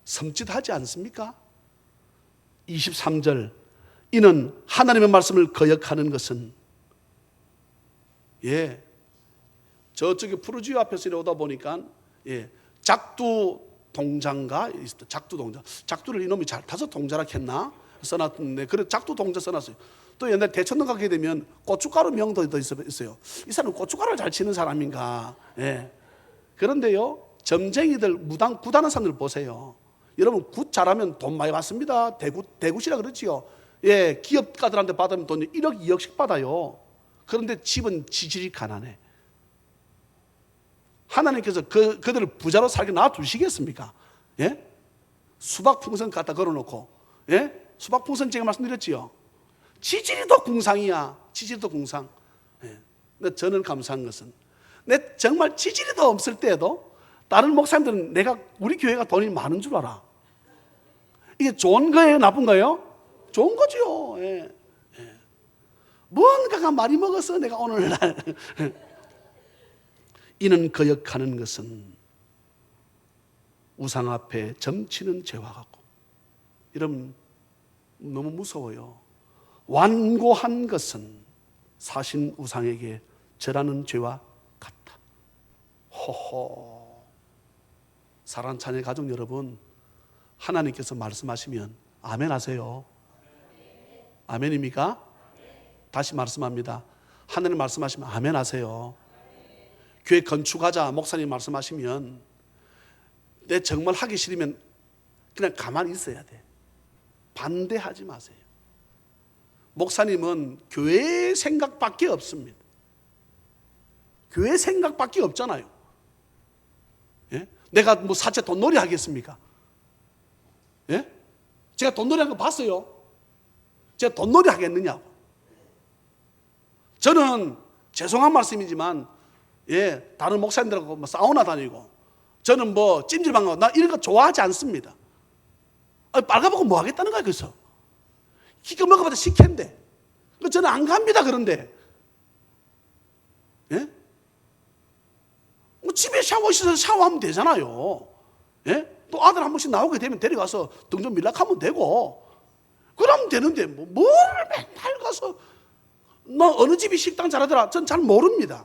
섬찟하지 않습니까? 23절, 이는 하나님의 말씀을 거역하는 것은, 저쪽에 푸르지오 앞에서 오다 보니까 작두 동자인가? 작두 동자. 작두를 이놈이 잘 타서 동자라 했나? 써놨는데, 그래 작두 동자 써놨어요. 또 옛날 대천동 가게 되면 고춧가루 명도 더 있어요. 이 사람은 고춧가루를 잘 치는 사람인가? 그런데요, 점쟁이들, 무당 굿하는 사람들 보세요. 여러분, 굿 잘하면 돈 많이 받습니다. 대굿이라 그러지요. 기업가들한테 받으면 돈 1억, 2억씩 받아요. 그런데 집은 지질이 가난해. 하나님께서 그들을 부자로 살게 놔두시겠습니까? 수박 풍선 갖다 걸어놓고, 수박 풍선 제가 말씀드렸지요. 지질이 더 궁상이야. 지질이 더 궁상. 근데 저는 감사한 것은, 정말 지질이 더 없을 때에도 다른 목사님들은 우리 교회가 돈이 많은 줄 알아. 이게 좋은 거예요? 나쁜 거예요? 좋은 거죠. 뭔가가 많이 먹어서 내가 오늘날 이는 거역하는 것은 우상 앞에 점치는 죄와 같고, 여러분 너무 무서워요. 완고한 것은 사신 우상에게 절하는 죄와 같다. 호호. 사랑하는 자녀 가족 여러분, 하나님께서 말씀하시면 아멘 하세요. 아멘입니까? 다시 말씀합니다. 하나님 말씀하시면 아멘 하세요. 교회 건축하자 목사님 말씀하시면 내 정말 하기 싫으면 그냥 가만히 있어야 돼. 반대하지 마세요. 목사님은 교회 생각밖에 없습니다. 교회 생각밖에 없잖아요. 예? 내가 뭐 사채 돈놀이 하겠습니까? 예? 제가 돈놀이 한 거 봤어요? 제가 돈놀이 하겠느냐고. 저는 죄송한 말씀이지만 다른 목사님들하고 뭐 사우나 다니고 저는 뭐 찜질방하고 나 이런 거 좋아하지 않습니다. 빨가보고 뭐 하겠다는 거야. 그래서 기껏 먹어봐도 식혜인데 저는 안 갑니다. 그런데 예? 뭐 집에 샤워 있어서 샤워하면 되잖아요. 예? 또 아들 한 번씩 나오게 되면 데려가서 등 좀 밀락하면 되고 그러면 되는데 뭘 맨날 가서 너 어느 집이 식당 잘하더라. 전 잘 모릅니다.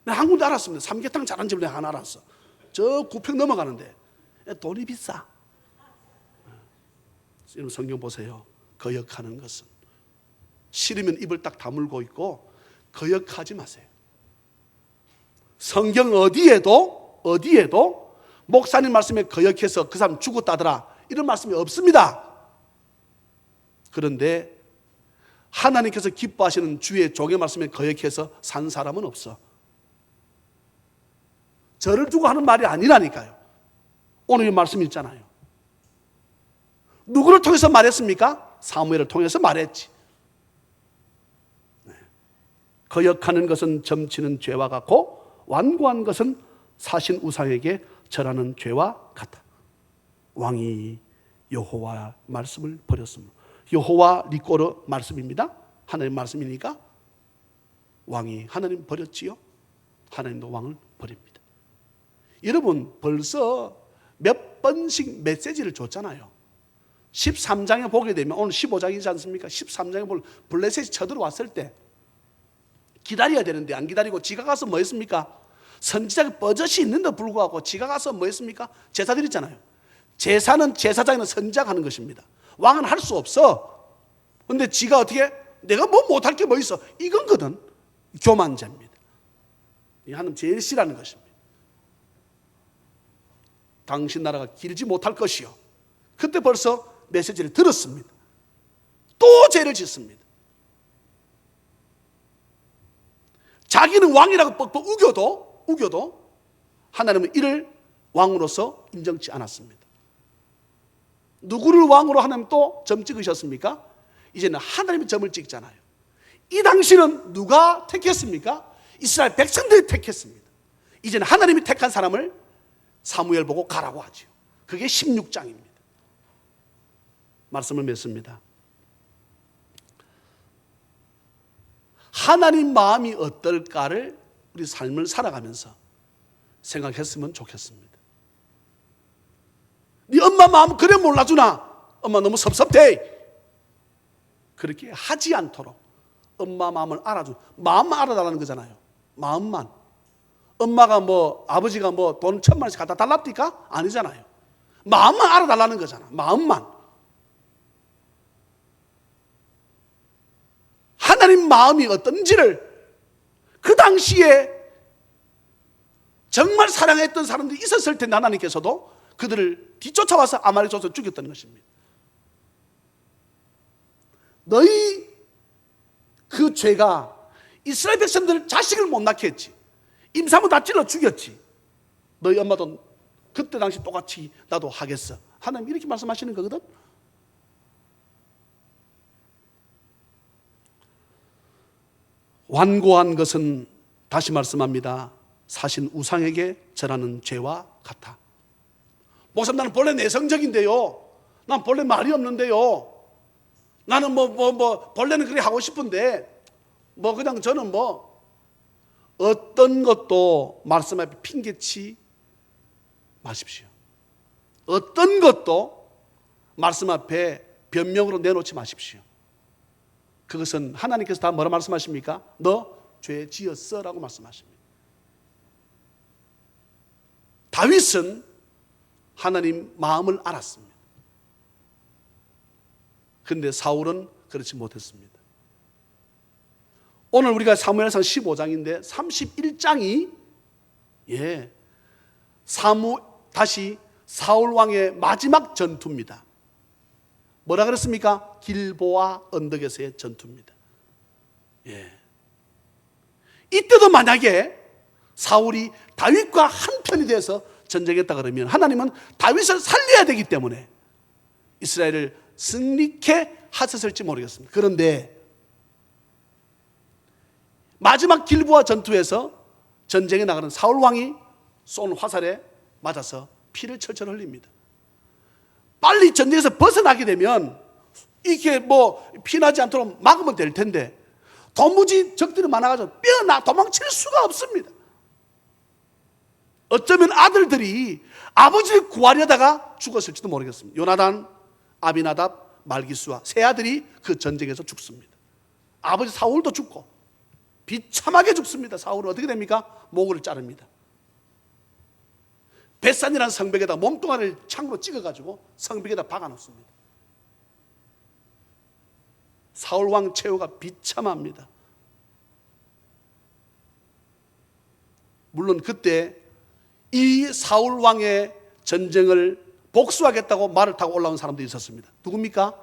내가 한 군데 알았습니다. 삼계탕 잘하는 집을 내가 하나 알았어. 저 9평 넘어가는데 돈이 비싸. 여러분 성경 보세요. 거역하는 것은 싫으면 입을 딱 다물고 있고 거역하지 마세요. 성경 어디에도 목사님 말씀에 거역해서 그 사람 죽었다더라 이런 말씀이 없습니다. 그런데 하나님께서 기뻐하시는 주의 종의 말씀에 거역해서 산 사람은 없어. 저를 두고 하는 말이 아니라니까요. 오늘 이 말씀 있잖아요. 누구를 통해서 말했습니까? 사무엘을 통해서 말했지. 거역하는 것은 점치는 죄와 같고 완고한 것은 사신 우상에게 절하는 죄와 같다. 왕이 여호와 말씀을 버렸습니다. 여호와 리꼬르 말씀입니다. 하나님 말씀이니까 왕이 하나님 버렸지요. 하나님도 왕을 버립니다. 여러분 벌써 몇 번씩 메시지를 줬잖아요. 13장에 보게 되면 오늘 15장이지 않습니까? 13장에 보면 블레셋이 쳐들어왔을 때 기다려야 되는데 안 기다리고 지가 가서 뭐 했습니까? 선지자가 버젓이 있는데 불구하고 지가 가서 뭐 했습니까? 제사 드렸잖아요. 제사는 제사장이나 선지자가 하는 것입니다. 왕은 할 수 없어. 근데 지가 어떻게 내가 뭐 못할 게 뭐 있어? 이건거든. 교만죄입니다. 이 하나님 제일 싫어하는 것입니다. 당신 나라가 길지 못할 것이요. 그때 벌써 메시지를 들었습니다. 또 죄를 짓습니다. 자기는 왕이라고 뻑뻑 우겨도 하나님은 이를 왕으로서 인정치 않았습니다. 누구를 왕으로 하나님 또 점 찍으셨습니까? 이제는 하나님이 점을 찍잖아요. 이 당시는 누가 택했습니까? 이스라엘 백성들이 택했습니다. 이제는 하나님이 택한 사람을 사무엘 보고 가라고 하죠. 그게 16장입니다. 말씀을 맺습니다. 하나님 마음이 어떨까를 우리 삶을 살아가면서 생각했으면 좋겠습니다. 네 엄마 마음 그래 몰라주나? 엄마 너무 섭섭해. 그렇게 하지 않도록 엄마 마음을 마음만 알아달라는 거잖아요. 마음만. 엄마가 뭐 아버지가 뭐 돈 1,000만원씩 갖다 달랍니까? 아니잖아요. 마음만 알아달라는 거잖아. 마음만. 하나님 마음이 어떤지를 그 당시에 정말 사랑했던 사람들이 있었을 텐데 하나님께서도 그들을 뒤쫓아와서 아말렉 족속을 죽였다는 것입니다. 너희 그 죄가 이스라엘 백성들 자식을 못 낳게 했지. 임산부 다 찔러 죽였지. 너희 엄마도 그때 당시 똑같이 나도 하겠어. 하나님 이렇게 말씀하시는 거거든. 완고한 것은 다시 말씀합니다. 사신 우상에게 절하는 죄와 같아. 목사님 나는 본래 내성적인데요. 난 본래 말이 없는데요. 나는 본래는 그렇게 하고 싶은데 그냥 저는 어떤 것도 말씀 앞에 핑계치 마십시오. 어떤 것도 말씀 앞에 변명으로 내놓지 마십시오. 그것은 하나님께서 다 뭐라 말씀하십니까? 너 죄 지었어 라고 말씀하십니다. 다윗은 하나님 마음을 알았습니다. 그런데 사울은 그렇지 못했습니다. 오늘 우리가 사무엘상 15장인데 31장이 다시 사울 왕의 마지막 전투입니다. 뭐라 그랬습니까? 길보아 언덕에서의 전투입니다. 이때도 만약에 사울이 다윗과 한편이 돼서 전쟁했다 그러면 하나님은 다윗을 살려야 되기 때문에 이스라엘을 승리케 하셨을지 모르겠습니다. 그런데 마지막 길보아 전투에서 전쟁에 나가는 사울 왕이 쏜 화살에 맞아서 피를 철철 흘립니다. 빨리 전쟁에서 벗어나게 되면 이게 피나지 않도록 막으면 될 텐데 도무지 적들이 많아가지고 도망칠 수가 없습니다. 어쩌면 아들들이 아버지를 구하려다가 죽었을지도 모르겠습니다. 요나단, 아비나답, 말기수와 세 아들이 그 전쟁에서 죽습니다. 아버지 사울도 죽고 비참하게 죽습니다. 사울은 어떻게 됩니까? 목을 자릅니다. 벳산이라는 성벽에다 몸뚱아리를 창으로 찍어가지고 성벽에다 박아놓습니다. 사울 왕 최후가 비참합니다. 물론 그때 이 사울 왕의 전쟁을 복수하겠다고 말을 타고 올라온 사람도 있었습니다. 누굽니까?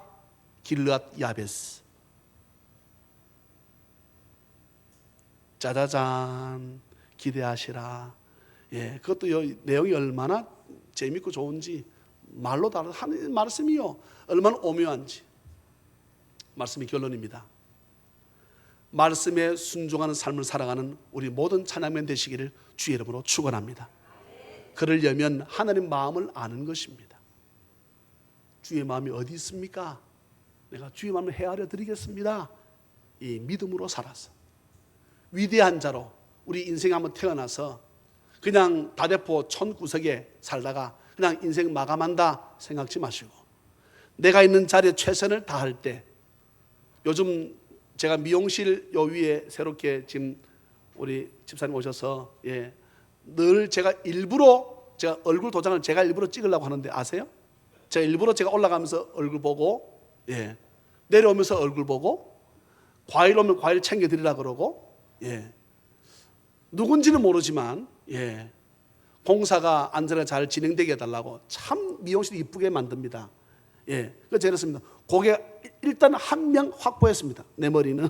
길르앗 야베스. 짜자잔, 기대하시라. 그것도 내용이 얼마나 재밌고 좋은지 말로 다 하는 말씀이요 얼마나 오묘한지. 말씀이 결론입니다. 말씀에 순종하는 삶을 살아가는 우리 모든 찬양맨 되시기를 주의 이름으로 축원합니다. 그러려면 하나님 마음을 아는 것입니다. 주의 마음이 어디 있습니까? 내가 주의 마음을 헤아려 드리겠습니다. 이 믿음으로 살아서 위대한 자로 우리 인생에 한번 태어나서 그냥 다대포 촌구석에 살다가 그냥 인생 마감한다 생각지 마시고 내가 있는 자리에 최선을 다할 때, 요즘 제가 미용실 요 위에 새롭게 지금 우리 집사님 오셔서 늘 제가 얼굴 도장을 제가 일부러 찍으려고 하는데 아세요? 제가 일부러 올라가면서 얼굴 보고 내려오면서 얼굴 보고 과일 오면 과일 챙겨 드리라 그러고 누군지는 모르지만 공사가 안전하게 잘 진행되게 해달라고 참 미용실 이쁘게 만듭니다. 그래서 제가 그랬습니다. 고객 일단 한 명 확보했습니다. 내 머리는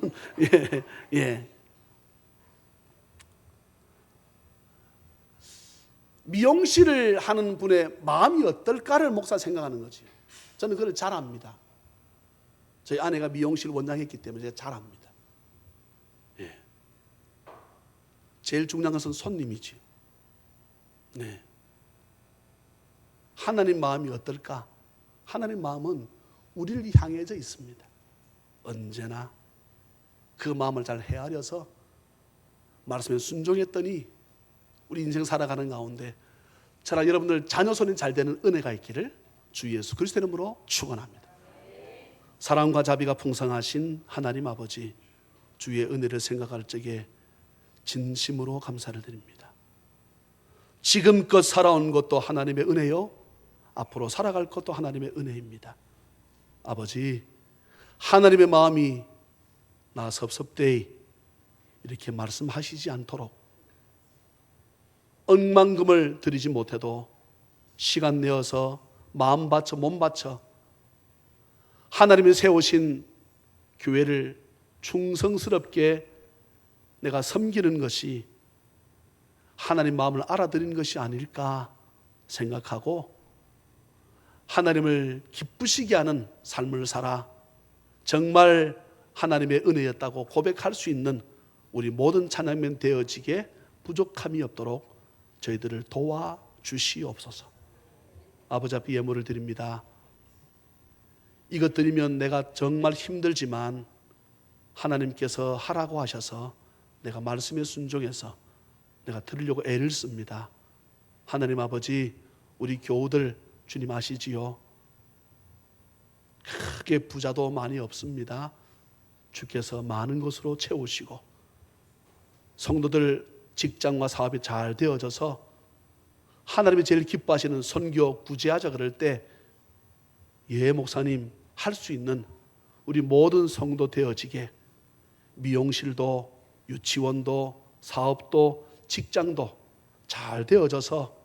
미용실을 하는 분의 마음이 어떨까를 목사 생각하는 거지. 저는 그걸 잘 압니다. 저희 아내가 미용실 원장했기 때문에 제가 잘 압니다. 제일 중요한 것은 손님이지. 하나님 마음이 어떨까? 하나님 마음은 우리를 향해져 있습니다. 언제나 그 마음을 잘 헤아려서 말씀에 순종했더니 우리 인생 살아가는 가운데 저랑 여러분들 자녀 손이 잘 되는 은혜가 있기를 주 예수 그리스도 이름으로 축원합니다. 사랑과 자비가 풍성하신 하나님 아버지, 주의 은혜를 생각할 적에 진심으로 감사를 드립니다. 지금껏 살아온 것도 하나님의 은혜요, 앞으로 살아갈 것도 하나님의 은혜입니다. 아버지, 하나님의 마음이 나 섭섭되이 이렇게 말씀하시지 않도록 억만금을 드리지 못해도 시간 내어서 마음 바쳐 몸 바쳐 하나님이 세우신 교회를 충성스럽게 내가 섬기는 것이 하나님 마음을 알아들인 것이 아닐까 생각하고 하나님을 기쁘시게 하는 삶을 살아 정말 하나님의 은혜였다고 고백할 수 있는 우리 모든 찬양맨 되어지게 부족함이 없도록 저희들을 도와주시옵소서. 아버지 앞에 예물을 드립니다. 이것 드리면 내가 정말 힘들지만 하나님께서 하라고 하셔서 내가 말씀에 순종해서 내가 들으려고 애를 씁니다. 하나님 아버지, 우리 교우들 주님 아시지요? 크게 부자도 많이 없습니다. 주께서 많은 것으로 채우시고 성도들 직장과 사업이 잘 되어져서 하나님이 제일 기뻐하시는 선교 구제하자 그럴 때 목사님 할 수 있는 우리 모든 성도 되어지게 미용실도 유치원도 사업도 직장도 잘 되어져서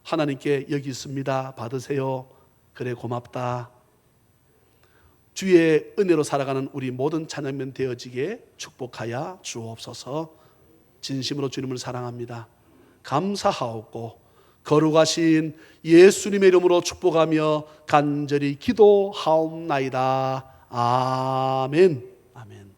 하나님께 여기 있습니다 받으세요. 그래 고맙다. 주의 은혜로 살아가는 우리 모든 자녀면 되어지게 축복하여 주옵소서. 진심으로 주님을 사랑합니다. 감사하옵고 거룩하신 예수님의 이름으로 축복하며 간절히 기도하옵나이다. 아멘. 아멘.